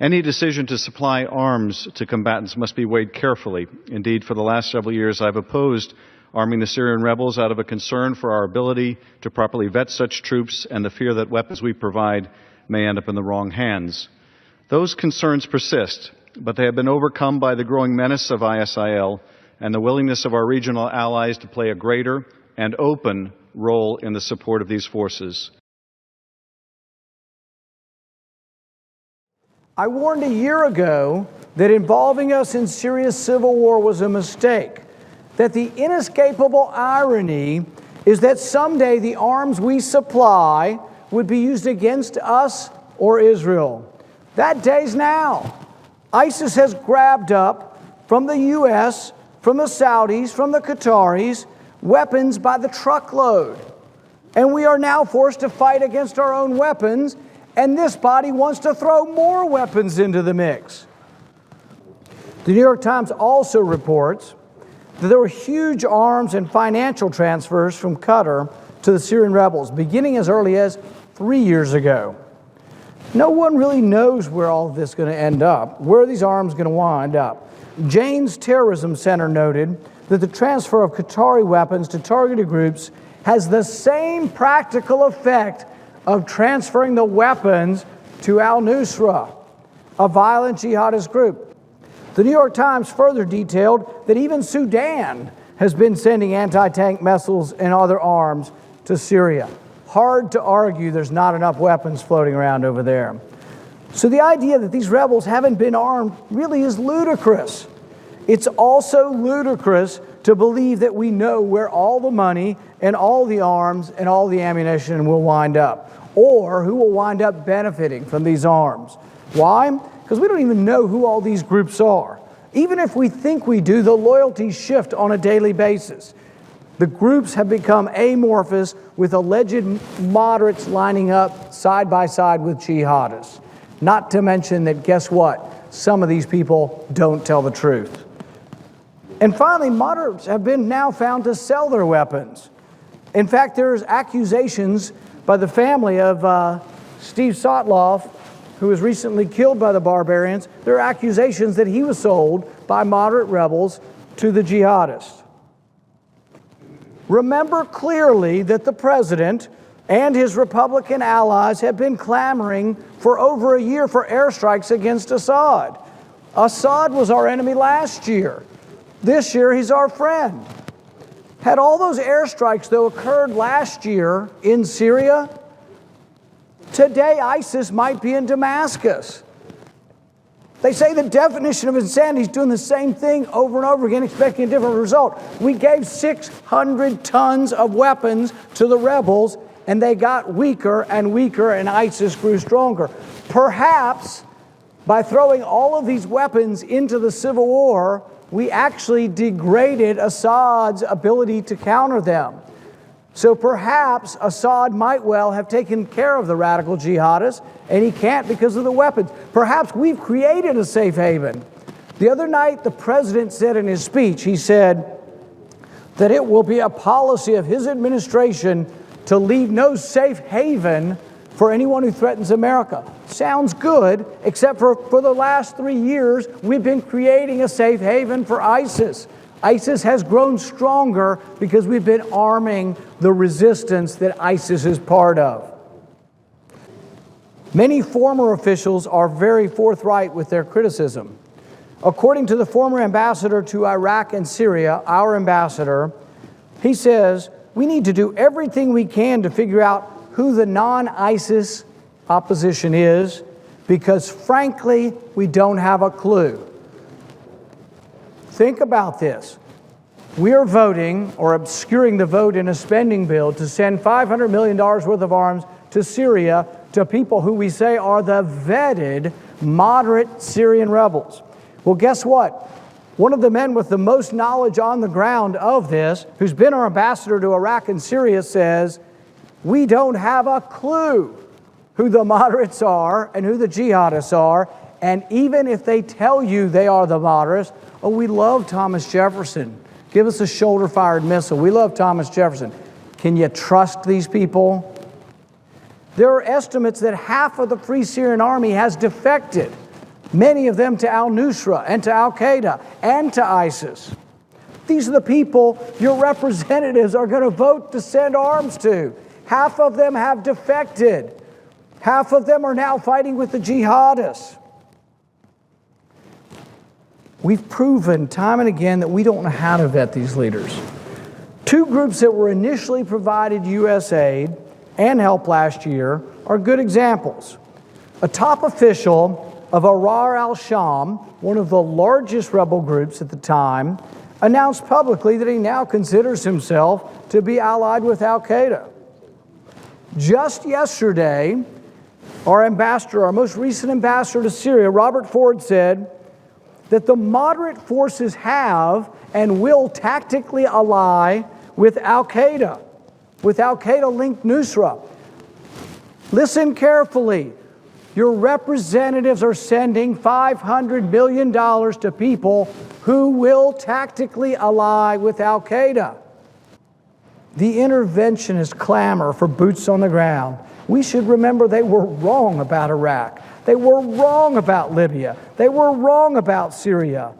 Any decision to supply arms to combatants must be weighed carefully. Indeed, for the last several years, I've opposed arming the Syrian rebels out of a concern for our ability to properly vet such troops and the fear that weapons we provide may end up in the wrong hands. Those concerns persist, but they have been overcome by the growing menace of ISIL and the willingness of our regional allies to play a greater and open role in the support of these forces. I warned a year ago that involving us in Syria's civil war was a mistake, that the inescapable irony is that someday the arms we supply would be used against us or Israel. That day's now. ISIS has grabbed up from the U.S., from the Saudis, from the Qataris, weapons by the truckload. And we are now forced to fight against our own weapons, and this body wants to throw more weapons into the mix. The New York Times also reports that there were huge arms and financial transfers from Qatar to the Syrian rebels, beginning as early as 3 years ago. No one really knows where all of this is going to end up, where these arms are going to wind up. Jane's Terrorism Center noted that the transfer of Qatari weapons to targeted groups has the same practical effect of transferring the weapons to al-Nusra, a violent jihadist group. The New York Times further detailed that even Sudan has been sending anti-tank missiles and other arms to Syria. Hard to argue there's not enough weapons floating around over there. So the idea that these rebels haven't been armed really is ludicrous. It's also ludicrous to believe that we know where all the money and all the arms and all the ammunition will wind up, or who will wind up benefiting from these arms. Why? Because we don't even know who all these groups are. Even if we think we do, the loyalties shift on a daily basis. The groups have become amorphous, with alleged moderates lining up side by side with jihadists. Not to mention that, guess what? Some of these people don't tell the truth. And finally, moderates have been now found to sell their weapons. In fact, there's accusations by the family of Steve Sotloff, who was recently killed by the barbarians. There are accusations that he was sold by moderate rebels to the jihadists. Remember clearly that the president and his Republican allies have been clamoring for over a year for airstrikes against Assad. Assad was our enemy last year. This year, he's our friend. Had all those airstrikes, though, occurred last year in Syria, today ISIS might be in Damascus. They say the definition of insanity is doing the same thing over and over again, expecting a different result. We gave 600 tons of weapons to the rebels, and they got weaker and weaker, and ISIS grew stronger. Perhaps by throwing all of these weapons into the civil war, we actually degraded Assad's ability to counter them. So perhaps Assad might well have taken care of the radical jihadists, and he can't because of the weapons. Perhaps we've created a safe haven. The other night, the president said in his speech, he said that it will be a policy of his administration to leave no safe haven for anyone who threatens America. Sounds good, except for the last 3 years, we've been creating a safe haven for ISIS. ISIS has grown stronger because we've been arming the resistance that ISIS is part of. Many former officials are very forthright with their criticism. According to the former ambassador to Iraq and Syria, our ambassador, he says, we need to do everything we can to figure out who the non-ISIS opposition is, because frankly, we don't have a clue. Think about this. We are voting or obscuring the vote in a spending bill to send $500 million worth of arms to Syria, to people who we say are the vetted, moderate Syrian rebels. Well, guess what? One of the men with the most knowledge on the ground of this, who's been our ambassador to Iraq and Syria, says, we don't have a clue who the moderates are and who the jihadists are. And even if they tell you they are the moderates, oh, we love Thomas Jefferson. Give us a shoulder-fired missile. We love Thomas Jefferson. Can you trust these people? There are estimates that half of the Free Syrian Army has defected, many of them to al-Nusra and to al-Qaeda and to ISIS. These are the people your representatives are going to vote to send arms to. Half of them have defected. Half of them are now fighting with the jihadists. We've proven time and again that we don't know how to vet these leaders. Two groups that were initially provided U.S. aid and help last year are good examples. A top official of Ahrar al-Sham, one of the largest rebel groups at the time, announced publicly that he now considers himself to be allied with al-Qaeda. Just yesterday, our ambassador, our most recent ambassador to Syria, Robert Ford, said that the moderate forces have and will tactically ally with al-Qaeda, with al-Qaeda-linked Nusra. Listen carefully. Your representatives are sending $500 million to people who will tactically ally with al-Qaeda. The interventionists clamor for boots on the ground. We should remember they were wrong about Iraq. They were wrong about Libya. They were wrong about Syria.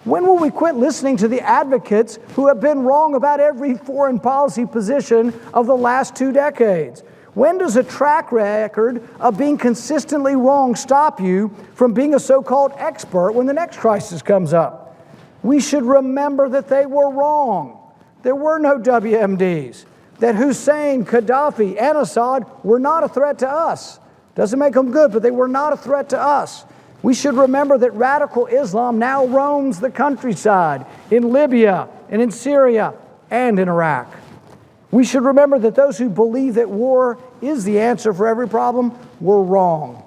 When will we quit listening to the advocates who have been wrong about every foreign policy position of the last 2 decades? When does a track record of being consistently wrong stop you from being a so-called expert when the next crisis comes up? We should remember that they were wrong. There were no WMDs. That Hussein, Gaddafi, and Assad were not a threat to us. Doesn't make them good, but they were not a threat to us. We should remember that radical Islam now roams the countryside in Libya and in Syria and in Iraq. We should remember that those who believe that war is the answer for every problem were wrong.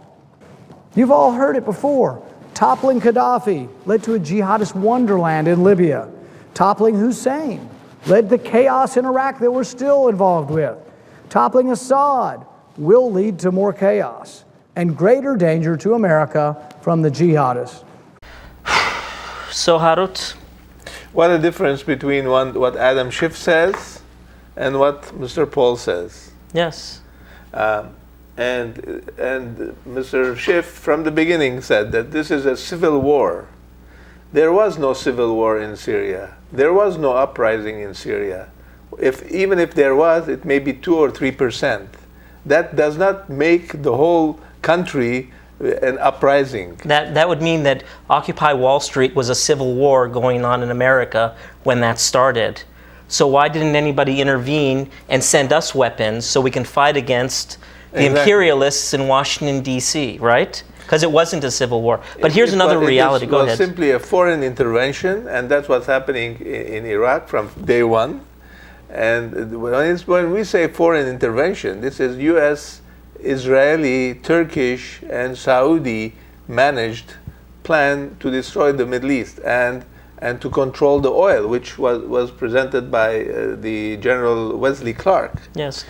You've all heard it before. Toppling Gaddafi led to a jihadist wonderland in Libya. Toppling Hussein led to chaos in Iraq that we're still involved with. Toppling Assad will lead to more chaos and greater danger to America from the jihadists. So, Harut? What a difference between what Adam Schiff says and what Mr. Paul says. Yes. And Mr. Schiff from the beginning said that this is a civil war. There was no civil war in Syria. There was no uprising in Syria. Even if there was, it may be 2 or 3%. That does not make the whole country an uprising. That would mean that Occupy Wall Street was a civil war going on in America when that started. So why didn't anybody intervene and send us weapons so we can fight against the imperialists in Washington, D.C., right? Because it wasn't a civil war. But here's another reality. Go ahead. It was simply a foreign intervention, and that's what's happening in Iraq from day one. And when we say foreign intervention, this is U.S., Israeli, Turkish, and Saudi managed plan to destroy the Middle East and to control the oil, which was presented by the General Wesley Clark. Yes.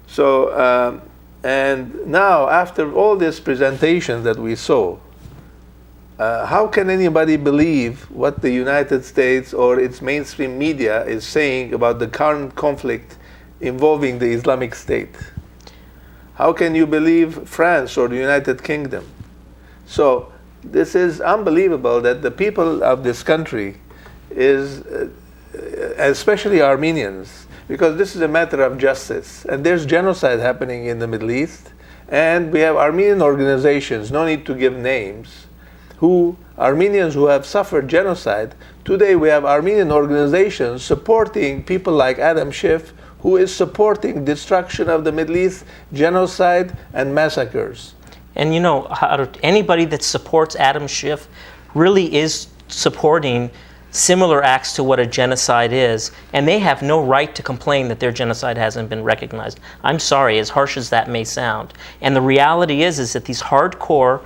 So, and now after all these presentations that we saw, how can anybody believe what the United States or its mainstream media is saying about the current conflict involving the Islamic State? How can you believe France or the United Kingdom? So this is unbelievable that the people of this country is, especially Armenians, because this is a matter of justice, and there's genocide happening in the Middle East, And we have Armenian organizations, no need to give names, Armenians who have suffered genocide. Today we have Armenian organizations supporting people like Adam Schiff, who is supporting destruction of the Middle East, genocide and massacres. And you know, anybody that supports Adam Schiff really is supporting similar acts to what a genocide is, and they have no right to complain that their genocide hasn't been recognized. I'm sorry, as harsh as that may sound. And the reality is that these hardcore,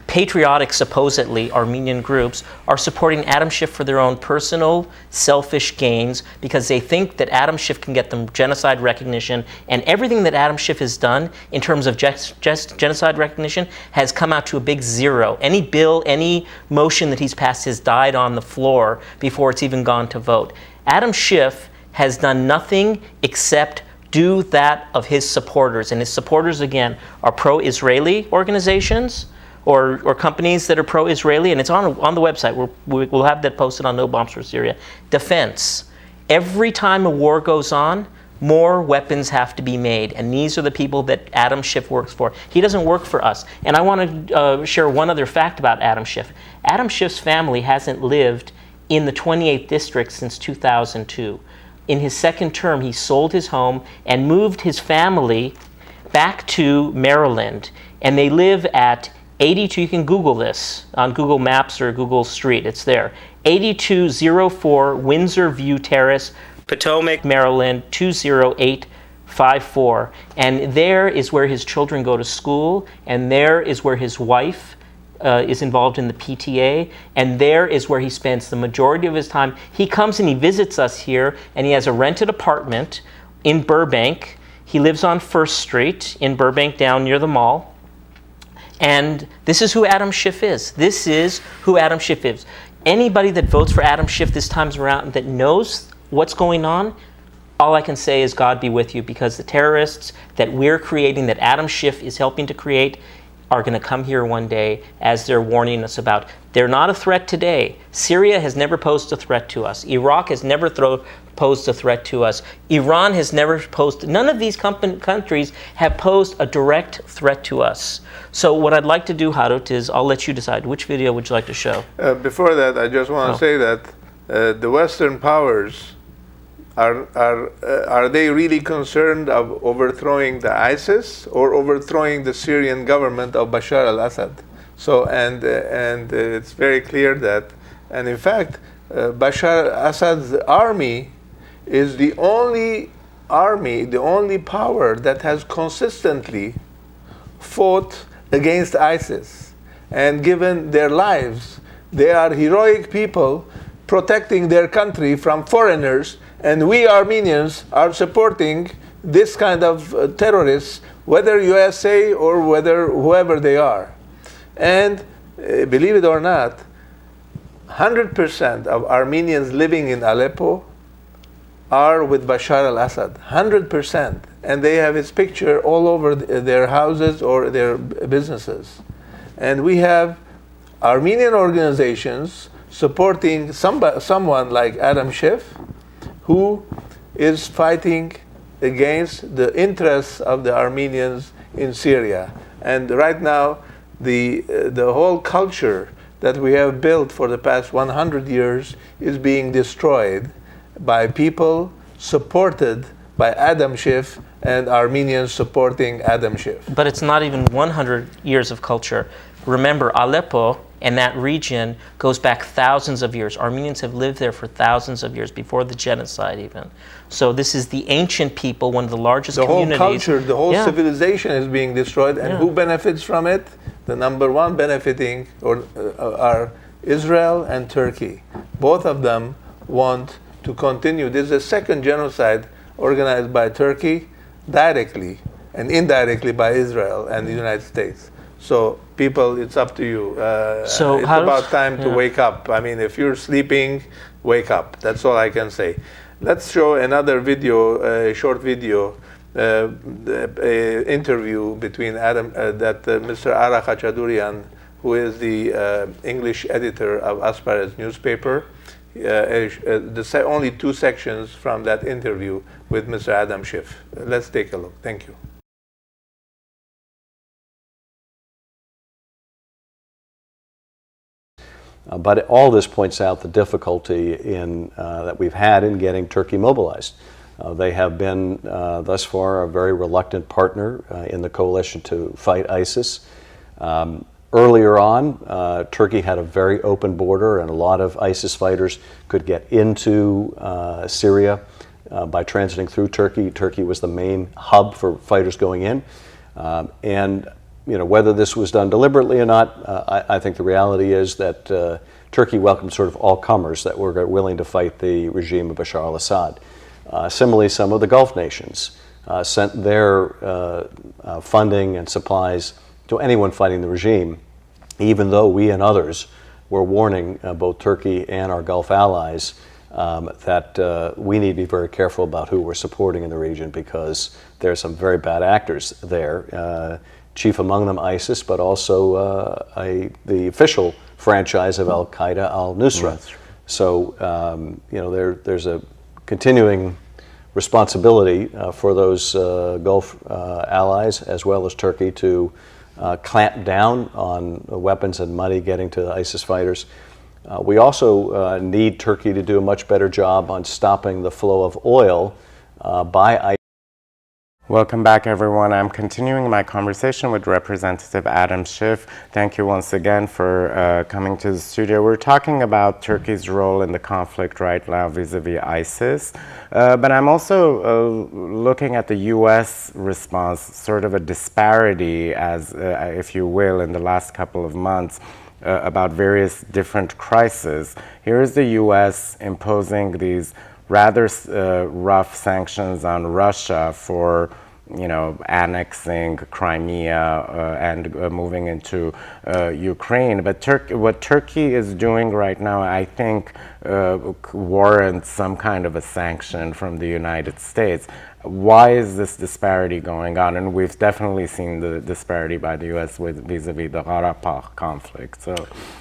patriotic, supposedly Armenian groups are supporting Adam Schiff for their own personal, selfish gains because they think that Adam Schiff can get them genocide recognition, and everything that Adam Schiff has done in terms of just genocide recognition has come out to a big zero. Any bill, any motion that he's passed has died on the floor before it's even gone to vote. Adam Schiff has done nothing except do that of his supporters, and his supporters, again, are pro-Israeli organizations, or companies that are pro-Israeli, and it's on the website. We'll have that posted on No Bombs for Syria. Defense. Every time a war goes on, more weapons have to be made, and these are the people that Adam Schiff works for. He doesn't work for us. And I want to share one other fact about Adam Schiff. Adam Schiff's family hasn't lived in the 28th district since 2002. In his second term, he sold his home and moved his family back to Maryland, and they live at 82, you can Google this on Google Maps or Google Street, it's there. 8204 Windsor View Terrace, Potomac, Maryland, 20854. And there is where his children go to school, and there is where his wife is involved in the PTA, and there is where he spends the majority of his time. He comes and he visits us here, and he has a rented apartment in Burbank. He lives on 1st Street in Burbank down near the mall. And this is who Adam Schiff is. This is who Adam Schiff is. Anybody that votes for Adam Schiff this time around that knows what's going on, all I can say is God be with you, because the terrorists that we're creating, that Adam Schiff is helping to create, are going to come here one day, as they're warning us about. They're not a threat today. Syria has never posed a threat to us. Iraq has never posed a threat to us. Iran has never posed, none of these countries have posed a direct threat to us. So what I'd like to do, Harut, is I'll let you decide. Which video would you like to show? Before that, I just want to say that the Western powers, are they really concerned of overthrowing the ISIS or overthrowing the Syrian government of Bashar al-Assad? So, and it's very clear that, and in fact, Bashar al-Assad's army is the only army, the only power that has consistently fought against ISIS and given their lives. They are heroic people protecting their country from foreigners, and we Armenians are supporting this kind of terrorists, whether USA or whether whoever they are. And believe it or not, 100% of Armenians living in Aleppo are with Bashar al-Assad, 100%. And they have his picture all over their houses or their businesses. And we have Armenian organizations supporting someone like Adam Schiff, who is fighting against the interests of the Armenians in Syria. And right now, the whole culture that we have built for the past 100 years is being destroyed by people supported by Adam Schiff and Armenians supporting Adam Schiff. But it's not even 100 years of culture. Remember, Aleppo and that region goes back thousands of years. Armenians have lived there for thousands of years, before the genocide even. So this is the ancient people, one of the largest communities. The whole culture, the whole civilization is being destroyed, and who benefits from it? The number one benefiting are Israel and Turkey. Both of them want to continue. This is the second genocide organized by Turkey, directly and indirectly by Israel and the United States. So people, it's up to you. It's about time to wake up. I mean, if you're sleeping, wake up. That's all I can say. Let's show another video, a short video, interview between Mr. Ara Khachadurian, who is the English editor of Aspar's newspaper. Only 2 sections from that interview with Mr. Adam Schiff. Let's take a look. Thank you. But all this points out the difficulty that we've had in getting Turkey mobilized. They have been, thus far, a very reluctant partner in the coalition to fight ISIS. Earlier on, Turkey had a very open border, and a lot of ISIS fighters could get into Syria by transiting through Turkey. Turkey was the main hub for fighters going in. And whether this was done deliberately or not, I think the reality is that Turkey welcomed sort of all comers that were willing to fight the regime of Bashar al-Assad. Similarly, some of the Gulf nations sent their funding and supplies to anyone fighting the regime, even though we and others were warning both Turkey and our Gulf allies that we need to be very careful about who we're supporting in the region, because there are some very bad actors there, chief among them ISIS, but also the official franchise of al-Qaeda, al-Nusra. So, there's a continuing responsibility for those Gulf allies, as well as Turkey, to clamp down on weapons and money getting to the ISIS fighters. We also need Turkey to do a much better job on stopping the flow of oil by ISIS. Welcome back, everyone. I'm continuing my conversation with Representative Adam Schiff. Thank you once again for coming to the studio. We're talking about Turkey's role in the conflict right now vis-a-vis ISIS, but I'm also looking at the U.S. response, sort of a disparity, as if you will, in the last couple of months about various different crises. Here is the U.S. imposing these rather rough sanctions on Russia for, annexing Crimea and moving into Ukraine. But what Turkey is doing right now, I think, warrants some kind of a sanction from the United States. Why is this disparity going on? And we've definitely seen the disparity by the U.S. vis-a-vis the Karabakh conflict. So,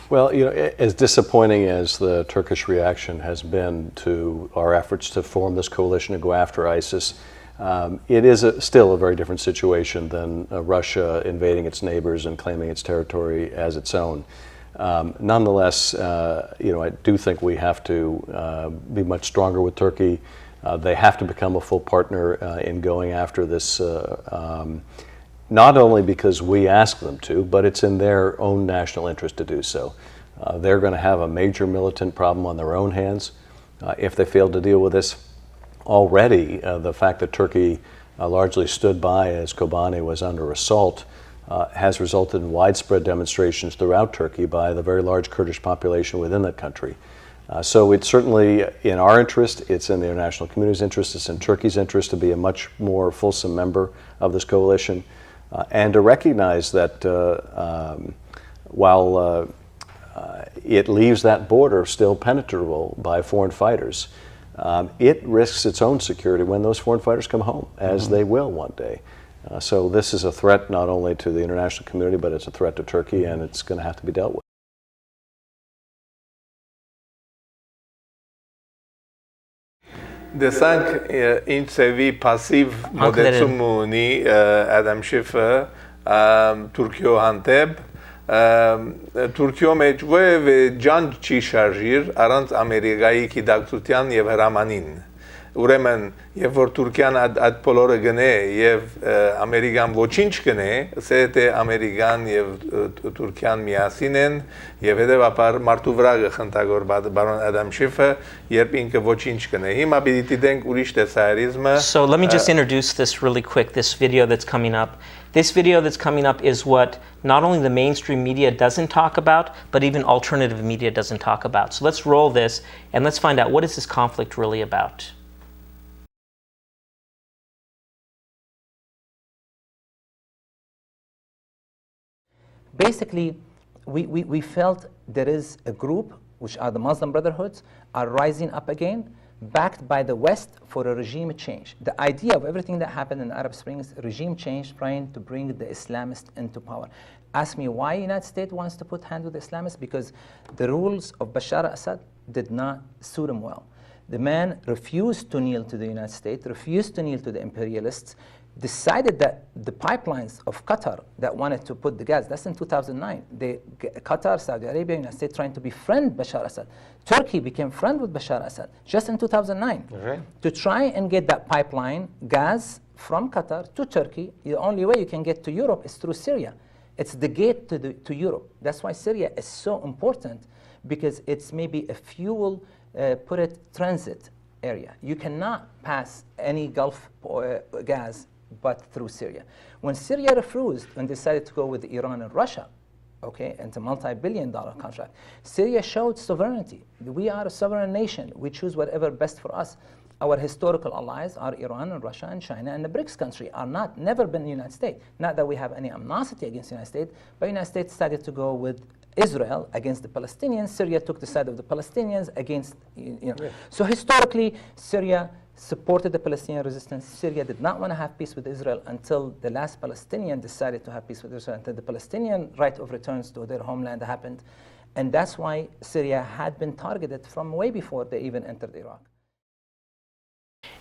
well, as disappointing as the Turkish reaction has been to our efforts to form this coalition to go after ISIS, it is still a very different situation than Russia invading its neighbors and claiming its territory as its own. Nonetheless, I do think we have to be much stronger with Turkey. They have to become a full partner in going after this, not only because we ask them to, but it's in their own national interest to do so. They're going to have a major militant problem on their own hands if they fail to deal with this. Already, the fact that Turkey largely stood by as Kobani was under assault has resulted in widespread demonstrations throughout Turkey by the very large Kurdish population within that country. So it's certainly in our interest, it's in the international community's interest, it's in Turkey's interest to be a much more fulsome member of this coalition, and to recognize that while it leaves that border still penetrable by foreign fighters, it risks its own security when those foreign fighters come home, as they will one day. So this is a threat not only to the international community, but it's a threat to Turkey, and it's going to have to be dealt with. Դեսանք ինչ ծևի պասիվ մոդեցում ունի Adam Schiff-ը Թուրքիո հանդեպ Թուրքիո մեջ ով ջան չի շարժիր առանց Ամերիկայի գիտակցության եւ հրամանին ուրեմն երբ որ Թուրքիան այդ բոլորը գնե եւ Ամերիկան ոչինչ գնե ասե թե Ամերիկան եւ Թուրքիան միասին են եւ հետեւաբար մարդու վրա խնդագոր բարոն Adam Schiff-ը երբ ինքը ոչինչ գնե հիմա պիտի դենք ուրիշ տեսարիզմը. So let me just introduce this really quick, this video that's coming up. This video that's coming up is what not only the mainstream media doesn't talk about, but even alternative media doesn't talk about. So let's roll this and let's find out, what is this conflict really about? Basically, we felt there is a group, which are the Muslim Brotherhoods, are rising up again, backed by the West for a regime change. The idea of everything that happened in the Arab Spring is regime change, trying to bring the Islamists into power. Ask me why the United States wants to put hand with the Islamists, because the rules of Bashar al-Assad did not suit him well. The man refused to kneel to the United States, refused to kneel to the imperialists, decided that the pipelines of Qatar that wanted to put the gas, that's in 2009. Qatar, Saudi Arabia, United States trying to befriend Bashar Assad. Turkey became friend with Bashar Assad just in 2009 to try and get that pipeline gas from Qatar to Turkey. The only way you can get to Europe is through Syria. It's the gate to Europe. That's why Syria is so important, because it's maybe a fuel, transit area. You cannot pass any Gulf gas but through Syria. When Syria refused and decided to go with Iran and Russia, into multi-billion-dollar contract, Syria showed sovereignty. We are a sovereign nation. We choose whatever best for us. Our historical allies are Iran and Russia and China, and the BRICS country are never been the United States. Not that we have any animosity against the United States, but the United States decided to go with Israel against the Palestinians. Syria took the side of the Palestinians against, So historically, Syria supported the Palestinian resistance. Syria did not want to have peace with Israel until the last Palestinian decided to have peace with Israel, until the Palestinian right of returns to their homeland happened. And that's why Syria had been targeted from way before they even entered Iraq.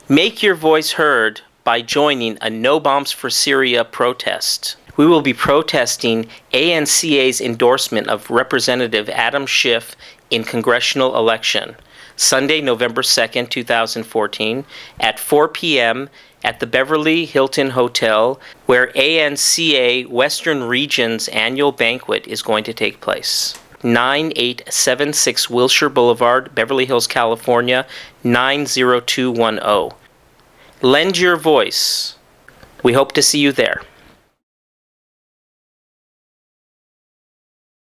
Make your voice heard by joining a No Bombs for Syria protest. We will be protesting ANCA's endorsement of Representative Adam Schiff in congressional election, Sunday, November 2nd, 2014, at 4 p.m. at the Beverly Hilton Hotel, where ANCA Western Region's annual banquet is going to take place. 9876 Wilshire Boulevard, Beverly Hills, California, 90210. Lend your voice. We hope to see you there.